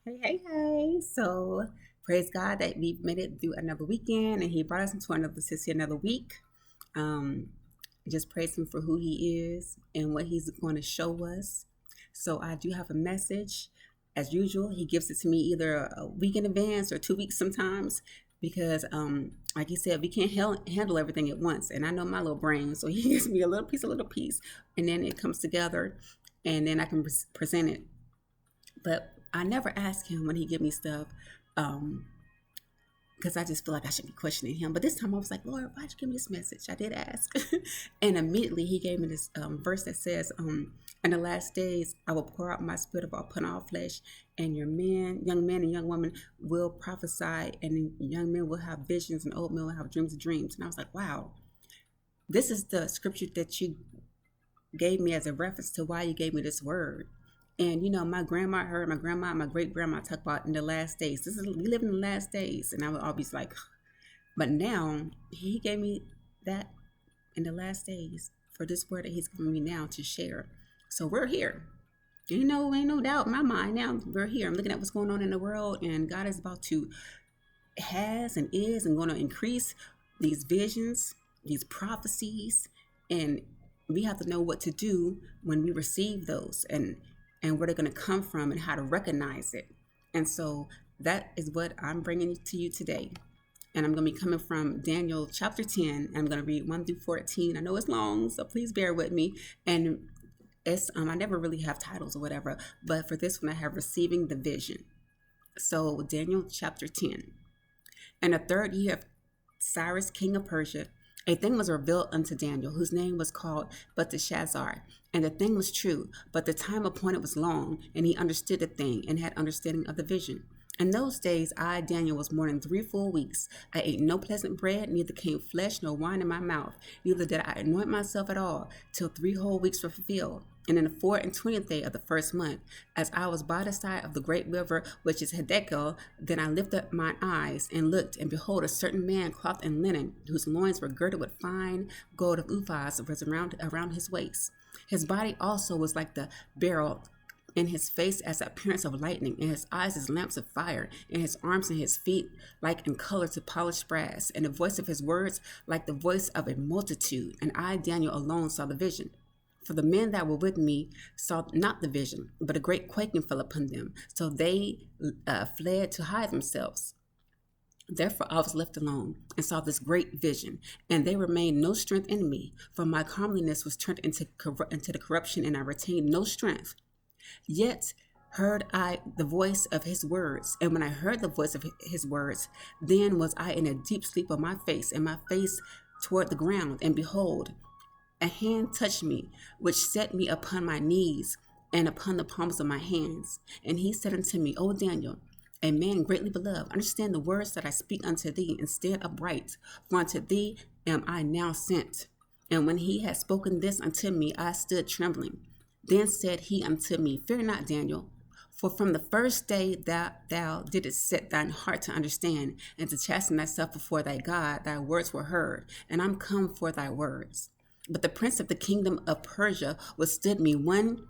Hey. So, praise God that we've made it through another weekend and He brought us into another city another week. Um, just praise Him for who He is and what He's going to show us. So, I do have a message. As usual, He gives it to me either a week in advance or 2 weeks sometimes because, like He said, we can't handle everything at once. And I know my little brain, so He gives me a little piece, and then it comes together and then I can present it, but I never ask him when he give me stuff, um, because I just feel like I should be questioning him. But this time I was like, Lord, why'd you give me this message? I did ask. And immediately he gave me this verse that says, in the last days, I will pour out my spirit upon all flesh, and your young men and young women will prophesy, and young men will have visions, and old men will have dreams of dreams. And I was like, wow, this is the scripture that you gave me as a reference to why you gave me this word. And my grandma heard my grandma and my great grandma talk about in the last days. We live in the last days, and I would always like, but now he gave me that in the last days for this word that he's giving me now to share. So we're here. Ain't no doubt in my mind now. We're here. I'm looking at what's going on in the world, and God is about to has and is and going to increase these visions, these prophecies, and we have to know what to do when we receive those and where they're going to come from and how to recognize it. And so that is what I'm bringing to you today. And I'm going to be coming from Daniel chapter 10. And I'm going to read 1 through 14. I know it's long, so please bear with me. And it's I never really have titles or whatever, but for this one I have receiving the vision. So Daniel chapter 10. In the third year of Cyrus, king of Persia, a thing was revealed unto Daniel, whose name was called Belteshazzar. And the thing was true, but the time appointed was long, and he understood the thing, and had understanding of the vision. In those days, I, Daniel, was more than 3 full weeks. I ate no pleasant bread, neither came flesh nor wine in my mouth, neither did I anoint myself at all, till 3 whole weeks were fulfilled. And in the 24th day of the first month, as I was by the side of the great river, which is Hiddekel, then I lifted up mine eyes and looked, and behold, a certain man clothed in linen, whose loins were girded with fine gold of Uphaz, was around his waist. His body also was like the beryl, and his face as the appearance of lightning, and his eyes as lamps of fire, and his arms and his feet like in color to polished brass, and the voice of his words like the voice of a multitude. And I, Daniel, alone saw the vision. For the men that were with me saw not the vision, but a great quaking fell upon them. So they fled to hide themselves. Therefore I was left alone and saw this great vision, and there remained no strength in me, for my comeliness was turned into the corruption, and I retained no strength. Yet heard I the voice of his words, and when I heard the voice of his words, then was I in a deep sleep on my face, and my face toward the ground, and behold, a hand touched me, which set me upon my knees and upon the palms of my hands. And he said unto me, O Daniel, a man greatly beloved, understand the words that I speak unto thee, and stand upright, for unto thee am I now sent. And when he had spoken this unto me, I stood trembling. Then said he unto me, Fear not, Daniel, for from the first day that thou didst set thine heart to understand, and to chasten thyself before thy God, thy words were heard, and I'm come for thy words. But the prince of the kingdom of Persia withstood me 21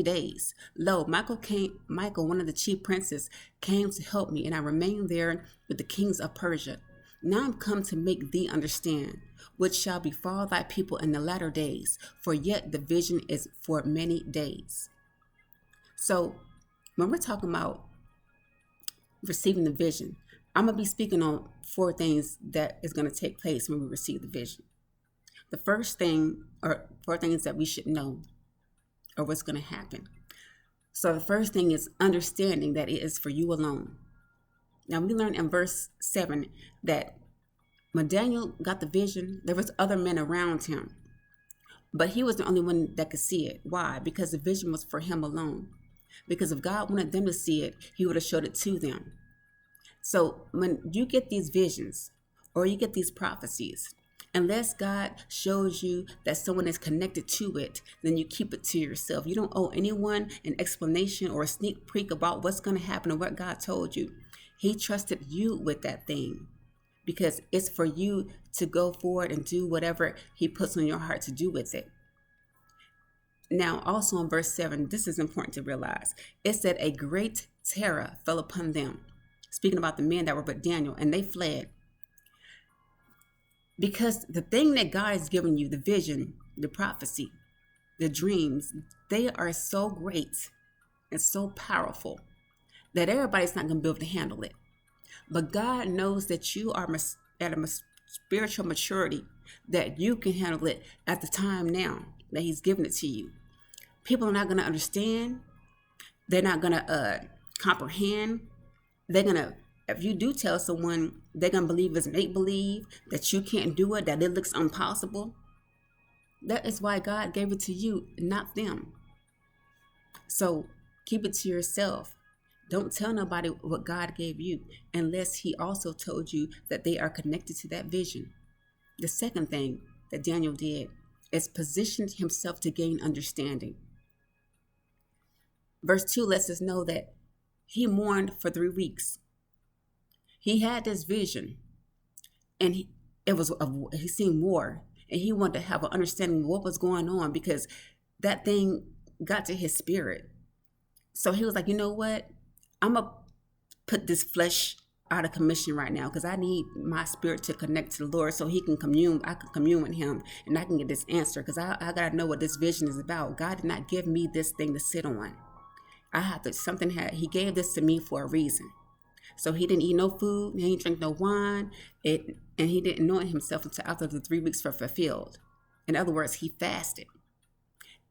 days. Lo, Michael, one of the chief princes, came to help me, and I remained there with the kings of Persia. Now I'm come to make thee understand what shall befall thy people in the latter days, for yet the vision is for many days. So when we're talking about receiving the vision, I'm going to be speaking on 4 things that is going to take place when we receive the vision. The first thing, or 4 things that we should know, or what's going to happen. So the first thing is understanding that it is for you alone. Now we learn in verse 7 that when Daniel got the vision, there was other men around him, but he was the only one that could see it. Why? Because the vision was for him alone. Because if God wanted them to see it, he would have showed it to them. So when you get these visions or you get these prophecies, unless God shows you that someone is connected to it, then you keep it to yourself. You don't owe anyone an explanation or a sneak peek about what's going to happen or what God told you. He trusted you with that thing because it's for you to go forward and do whatever he puts on your heart to do with it. Now, also in verse 7, this is important to realize. It said, a great terror fell upon them. Speaking about the men that were but Daniel, and they fled. Because the thing that God has given you, the vision, the prophecy, the dreams, they are so great and so powerful that everybody's not going to be able to handle it. But God knows that you are at a spiritual maturity that you can handle it at the time now that He's given it to you. People are not going to understand. They're not going to comprehend. They're going to, if you do tell someone, they're going to believe it's make-believe, that you can't do it, that it looks impossible. That is why God gave it to you, not them. So keep it to yourself. Don't tell nobody what God gave you unless He also told you that they are connected to that vision. The second thing that Daniel did is positioned himself to gain understanding. Verse 2 lets us know that he mourned for 3 weeks. He had this vision, and he seen war, and he wanted to have an understanding of what was going on because that thing got to his spirit. So he was like, you know what? I'm going to put this flesh out of commission right now because I need my spirit to connect to the Lord so He can commune. I can commune with Him and I can get this answer because I got to know what this vision is about. God did not give me this thing to sit on. He gave this to me for a reason. So he didn't eat no food, he didn't drink no wine, and he didn't anoint himself until after the 3 weeks were fulfilled. In other words, he fasted.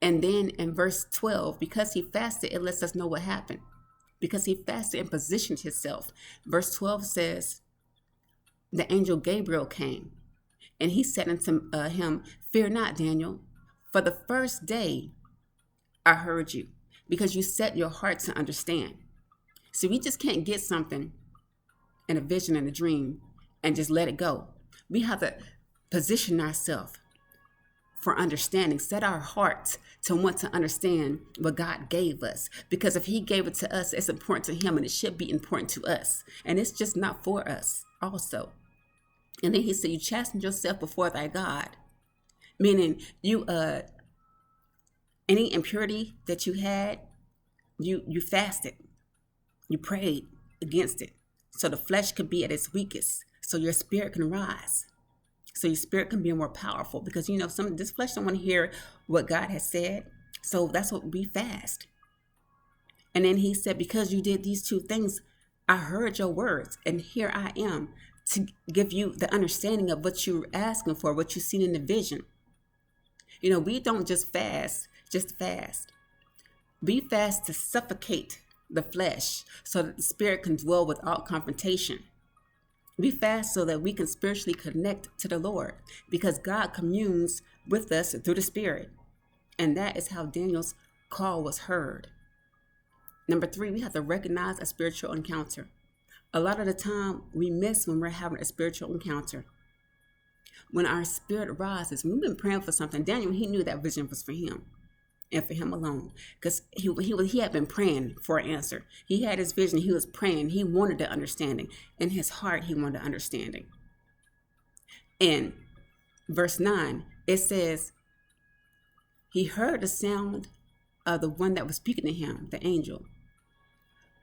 And then in verse 12, because he fasted, it lets us know what happened. Because he fasted and positioned himself. Verse 12 says, the angel Gabriel came, and he said unto him, fear not, Daniel, for the first day I heard you, because you set your heart to understand. So we just can't get something in a vision and a dream and just let it go. We have to position ourselves for understanding, set our hearts to want to understand what God gave us. Because if He gave it to us, it's important to Him and it should be important to us. And it's just not for us also. And then He said, you chasten yourself before thy God. Meaning you, any impurity that you had, you fasted. You prayed against it. So the flesh could be at its weakest. So your spirit can rise. So your spirit can be more powerful because, this flesh don't want to hear what God has said. So that's what we fast. And then He said, because you did these 2 things, I heard your words and here I am to give you the understanding of what you're asking for, what you've seen in the vision. We don't just fast. We fast to suffocate the flesh so that the spirit can dwell without confrontation. We fast so that we can spiritually connect to the Lord because God communes with us through the Spirit. And that is how Daniel's call was heard. Number 3, we have to recognize a spiritual encounter. A lot of the time we miss when we're having a spiritual encounter. When our spirit rises, when we've been praying for something, Daniel, he knew that vision was for him and for him alone because he had been praying for an answer. He had his vision. He was praying. He wanted the understanding. In his heart, he wanted the understanding. In verse 9, it says, he heard the sound of the one that was speaking to him, the angel.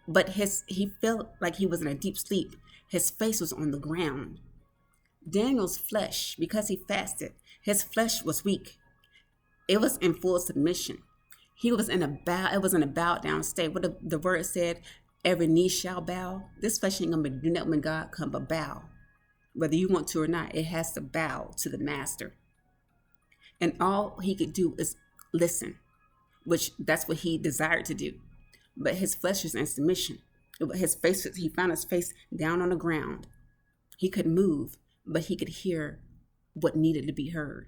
But he felt like he was in a deep sleep. His face was on the ground. Daniel's flesh, because he fasted, his flesh was weak. It was in full submission. He was in a bow. It was in a bowed down state. What the word said, every knee shall bow. This flesh ain't gonna do nothing when God come but bow. Whether you want to or not, it has to bow to the master. And all he could do is listen, which that's what he desired to do. But his flesh was in submission. He found his face down on the ground. He could move, but he could hear what needed to be heard.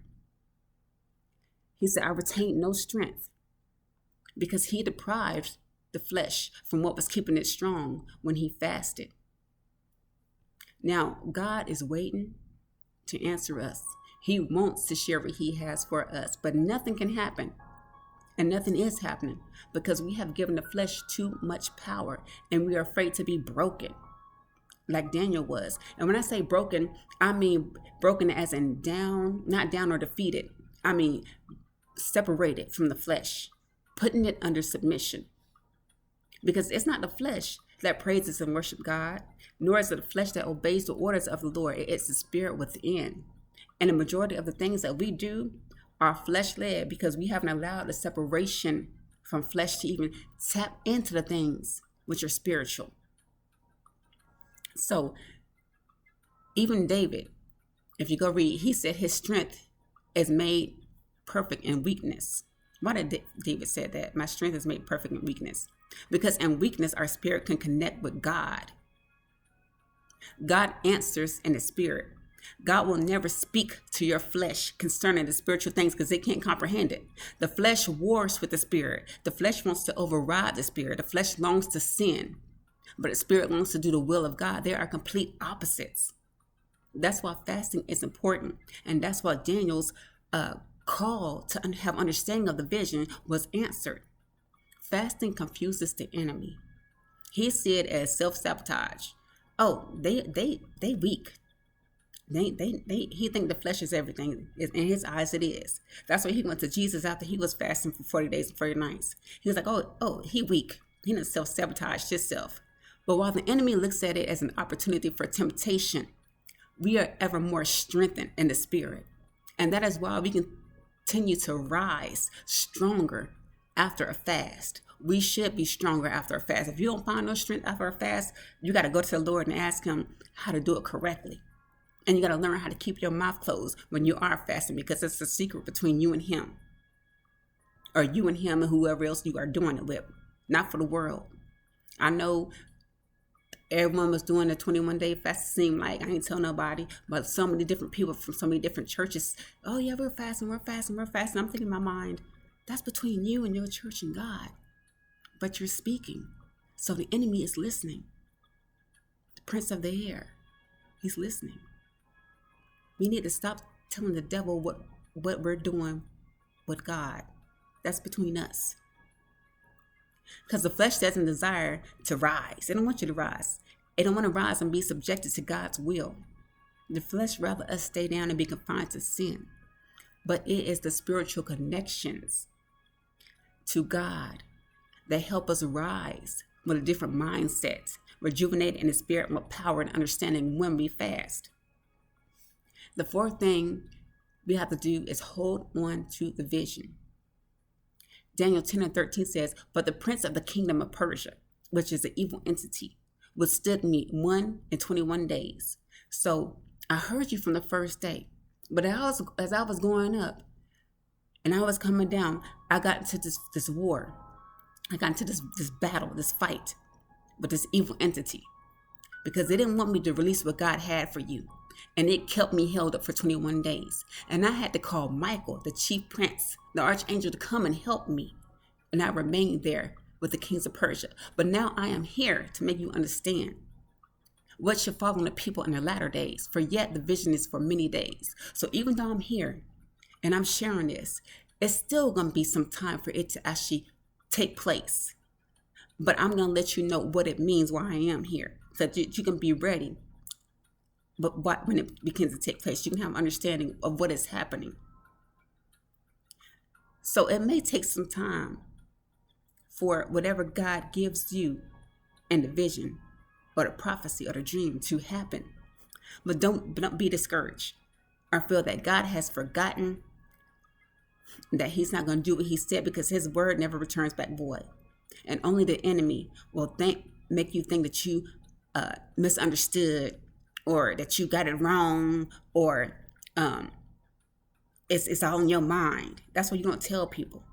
He said, I retained no strength because he deprived the flesh from what was keeping it strong when he fasted. Now, God is waiting to answer us. He wants to share what he has for us, but nothing can happen. And nothing is happening because we have given the flesh too much power and we are afraid to be broken like Daniel was. And when I say broken, I mean broken as in down, not down or defeated. I mean separated from the flesh, putting it under submission. Because it's not the flesh that praises and worship God, nor is it the flesh that obeys the orders of the Lord. It's the spirit within. And the majority of the things that we do are flesh-led because we haven't allowed the separation from flesh to even tap into the things which are spiritual. So even David, if you go read, he said his strength is made perfect in weakness. Why did David say that? My strength is made perfect in weakness. Because in weakness, our spirit can connect with God. God answers in the spirit. God will never speak to your flesh concerning the spiritual things because they can't comprehend it. The flesh wars with the spirit. The flesh wants to override the spirit. The flesh longs to sin, but the spirit longs to do the will of God. They are complete opposites. That's why fasting is important. And that's why Daniel's call to have understanding of the vision was answered. Fasting confuses the enemy. He see it as self-sabotage. Oh, they weak. He think the flesh is everything. In his eyes, it is. That's why he went to Jesus after he was fasting for 40 days and 40 nights. He was like, oh, he weak. He didn't self-sabotage himself. But while the enemy looks at it as an opportunity for temptation, we are ever more strengthened in the spirit. And that is why we continue to rise stronger after a fast. We should be stronger after a fast. If you don't find no strength after a fast, you got to go to the Lord and ask him how to do it correctly. And you got to learn how to keep your mouth closed when you are fasting, because it's a secret between you and him, or you and him and whoever else you are doing it with, not for the world. I know everyone was doing a 21-day fast. It seemed like I ain't tell nobody, but so many different people from so many different churches. Oh yeah, we're fasting. I'm thinking in my mind, that's between you and your church and God. But you're speaking. So the enemy is listening. The prince of the air, he's listening. We need to stop telling the devil what we're doing with God. That's between us. Because the flesh doesn't desire to rise. They don't want you to rise. They don't want to rise and be subjected to God's will. The flesh rather us stay down and be confined to sin. But it is the spiritual connections to God that help us rise with a different mindset, rejuvenate in the spirit with power and understanding when we fast. The fourth thing we have to do is hold on to the vision. Daniel 10:13 says, but the prince of the kingdom of Persia, which is an evil entity, withstood me 121 days. So I heard you from the first day, but as I was going up and I was coming down, I got into this war. I got into this battle, this fight with this evil entity, because they didn't want me to release what God had for you. And it kept me held up for 21 days. And I had to call Michael, the chief prince, the archangel, to come and help me. And I remained there with the kings of Persia. But now I am here to make you understand what should fall on the people in the latter days. For yet the vision is for many days. So even though I'm here and I'm sharing this, it's still going to be some time for it to actually take place. But I'm going to let you know what it means while I am here, so that you can be ready. But when it begins to take place, you can have an understanding of what is happening. So it may take some time for whatever God gives you in the vision or the prophecy or the dream to happen. But don't be discouraged or feel that God has forgotten, that he's not going to do what he said, because his word never returns back void. And only the enemy will make you think that you misunderstood, or that you got it wrong, or it's all in your mind. That's why you don't tell people.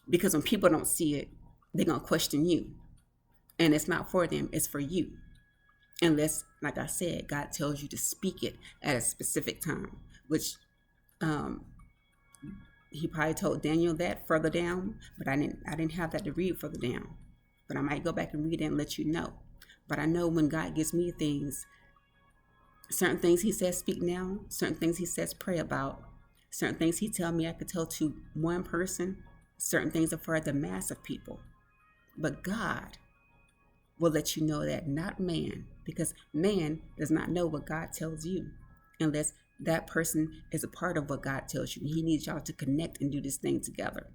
Because when people don't see it, they're going to question you. And it's not for them, it's for you. Unless, like I said, God tells you to speak it at a specific time, which he probably told Daniel that further down, but I didn't have that to read further down. But I might go back and read it and let you know. But I know when God gives me things, certain things he says speak now, certain things he says pray about, certain things he tells me I could tell to one person, certain things are for the mass of people. But God will let you know that, not man, because man does not know what God tells you unless that person is a part of what God tells you. He needs y'all to connect and do this thing together.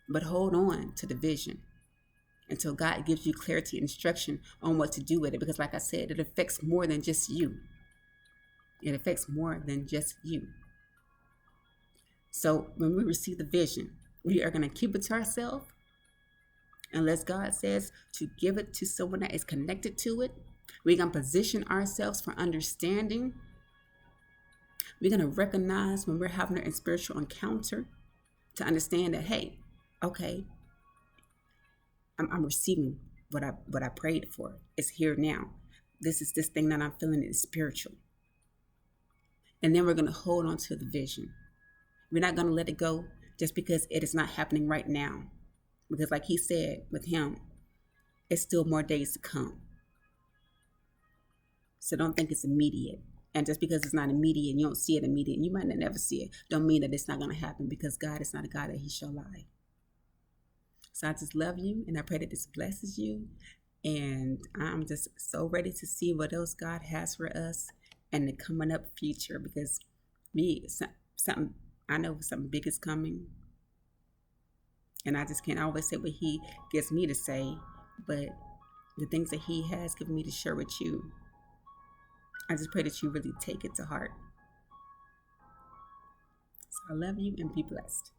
But hold on to the vision until God gives you clarity and instruction on what to do with it. Because like I said, it affects more than just you. It affects more than just you. So when we receive the vision, we are going to keep it to ourselves. Unless God says to give it to someone that is connected to it, we're going to position ourselves for understanding. We're going to recognize when we're having a spiritual encounter to understand that, hey, okay, I'm receiving what I prayed for. It's here now. This thing that I'm feeling is spiritual. And then we're going to hold on to the vision. We're not going to let it go just because it is not happening right now. Because like he said with him, it's still more days to come. So don't think it's immediate. And just because it's not immediate, you don't see it immediate, you might not never see it, don't mean that it's not going to happen, because God is not a God that he shall lie. So I just love you, and I pray that this blesses you. And I'm just so ready to see what else God has for us in the coming up future, because I know something big is coming. And I just can't always say what he gets me to say, but the things that he has given me to share with you, I just pray that you really take it to heart. So I love you and be blessed.